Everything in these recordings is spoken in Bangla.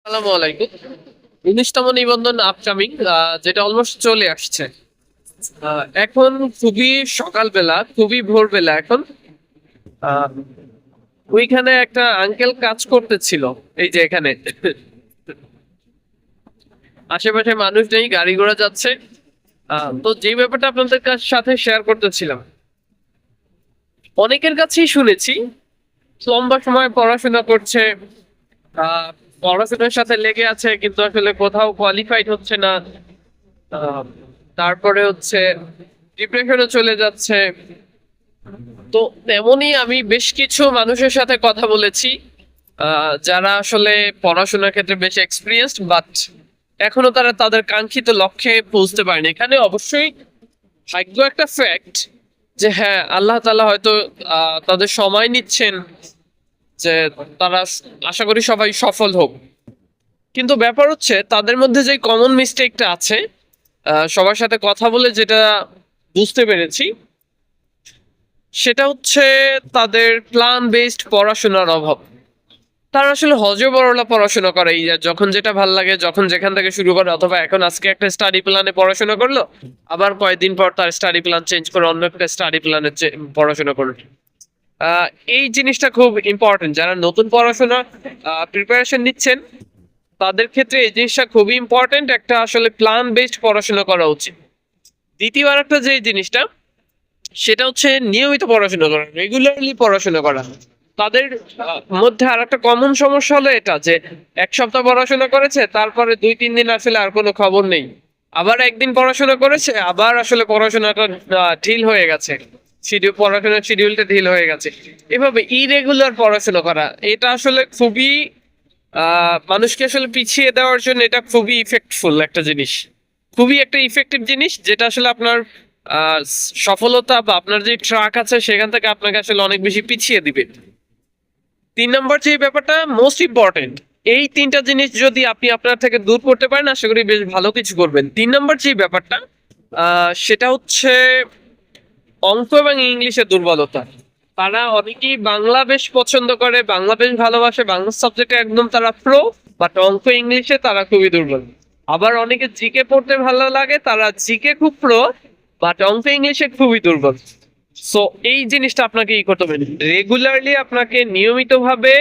আসসালামু আলাইকুম। 19তম নিবন্ধন আপকামিং, যেটা অলমোস্ট চলে আসছে। এখন খুবই সকালবেলা, খুবই ভোরবেলা এখন। আহ, ওইখানে একটা আঙ্কেল কাজ করতেছিল। এই যে এখানে আশেপাশে মানুষ নেই, গাড়ি ঘোড়া যাচ্ছে। তো যে ব্যাপারটা আপনাদের সাথে শেয়ার করতেছিলাম, অনেকের কাছেই শুনেছি লম্বা সময় পড়াশোনা করছে, আহ, পড়াশোনার সাথে লেগে আছে, কিন্তু আসলে কোথাও কোয়ালিফাইড হচ্ছে না। আহ, তারপরে হচ্ছে ডিপ্রেশনে চলে যাচ্ছে। তো তেমনি আমি বেশ কিছু মানুষের সাথে কথা বলেছি, যারা আসলে পড়াশোনার ক্ষেত্রে বেশ এক্সপিরিয়েন্সড, বাট এখনো তারা তাদের কাঙ্ক্ষিত লক্ষ্যে পৌঁছতে পারেনি। এখানে অবশ্যই ভাগ্য একটা ফ্যাক্ট, যে হ্যাঁ, আল্লাহ তাআলা হয়তো তাদের সময় নিচ্ছেন, যে তারা, আশা করি সবাই সফল হোক। কিন্তু ব্যাপার হচ্ছে তাদের মধ্যে যে কমন মিস্টেকটা আছে, সবার সাথে কথা বলে যেটা বুঝতে পেরেছি, সেটা হচ্ছে তাদের প্ল্যান বেসড পড়াশোনার অভাব। তারা আসলে হজবরলা পড়াশোনা করে, এই যে যখন যেটা ভাল লাগে, যখন যেখান থেকে শুরু করে, অথবা এখন আজকে একটা স্টাডি প্ল্যানে পড়াশোনা করলো, আবার কয়েকদিন পর তার স্টাডি প্ল্যান চেঞ্জ করে অন্য একটা স্টাডি প্ল্যানে পড়াশোনা করলো। আহ, এই জিনিসটা খুব ইম্পর্টেন্ট। যারা নতুন পড়াশোনা প্রিপারেশন নিচ্ছেন, তাদের ক্ষেত্রে এই জিনিসটা খুবই ইম্পর্টেন্ট। একটা আসলে প্ল্যান বেসড পড়াশোনা করা উচিত। দ্বিতীয় আর একটা যে জিনিসটা, সেটা হচ্ছে নিয়মিত পড়াশোনা করা, রেগুলারলি পড়াশোনা করা। তাদের মধ্যে আর একটা কমন সমস্যা হলো এটা, যে এক সপ্তাহ পড়াশোনা করেছে, তারপরে 2-3 দিন আসলে আর কোনো খবর নেই। আবার একদিন পড়াশোনা করেছে, আবার আসলে পড়াশোনাটা ঢিল হয়ে গেছে, পড়াশোনার শিডিউলটা ঢিল হয়ে গেছে। এভাবে ইরেগুলার পড়াশোনা করা, এটা আসলে খুবই মানুষকে আসলে পিছিয়ে দেওয়ার জন্য এটা খুবই ইফেক্টফুল একটা জিনিস, খুবই একটা ইফেক্টিভ জিনিস, যেটা আসলে আপনার আহ, সফলতা বা আপনার যে ট্রাক আছে সেখান থেকে আপনাকে আসলে অনেক বেশি পিছিয়ে দিবে। 3 নম্বর যে ব্যাপারটা মোস্ট ইম্পর্টেন্ট, এই তিনটা জিনিস যদি আপনি আপনার থেকে দূর করতে পারেন, আশা করি বেশ ভালো কিছু করবেন। 3 নম্বর যে ব্যাপারটা, সেটা হচ্ছে অঙ্ক এবং ইংলিশের দুর্বলতা। তারা অনেকেই বাংলা বেশ পছন্দ করে, বাংলা বেশ ভালোবাসে, বাংলা সাবজেক্টে একদম তারা প্রো, বাট অঙ্ক ইংলিশে তারা খুবই দুর্বল। আবার অনেকে জিকে পড়তে ভালো লাগে, তারা জিকে খুব প্রো, বাট অঙ্ক ইংলিশে খুবই দুর্বল। সো এই জিনিসটা আপনাকে ই করতে হবে, রেগুলারলি আপনাকে নিয়মিতভাবে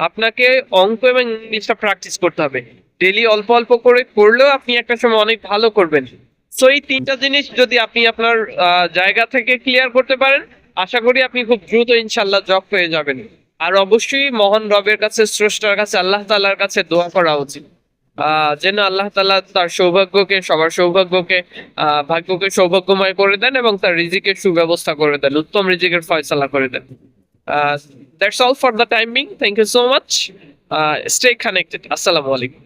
আপনাকে অঙ্ক এবং ইংলিশটা প্র্যাকটিস করতে হবে। ডেলি অল্প অল্প করে করলেও আপনি একটা সময় অনেক ভালো করবেন। সো এই তিনটা জিনিস যদি আপনি আপনার জায়গা থেকে ক্লিয়ার করতে পারেন, আশা করি আপনি খুব দ্রুত ইনশাল্লাহ জব পেয়ে যাবেন। আর অবশ্যই মহান রবের কাছে, স্রষ্টার কাছে, আল্লাহ তাআলার কাছে দোয়া করা উচিত, যেন আল্লাহ তাআলা তার সৌভাগ্যকে, সবার সৌভাগ্যকে, ভাগ্যকে সৌভাগ্যময় করে দেন এবং তার রিজিকের সুব্যবস্থা করে দেন, উত্তম রিজিকের ফয়সালা করে দেন। That's all for the timing. Thank you so much. Stay connected. আসসালামু আলাইকুম।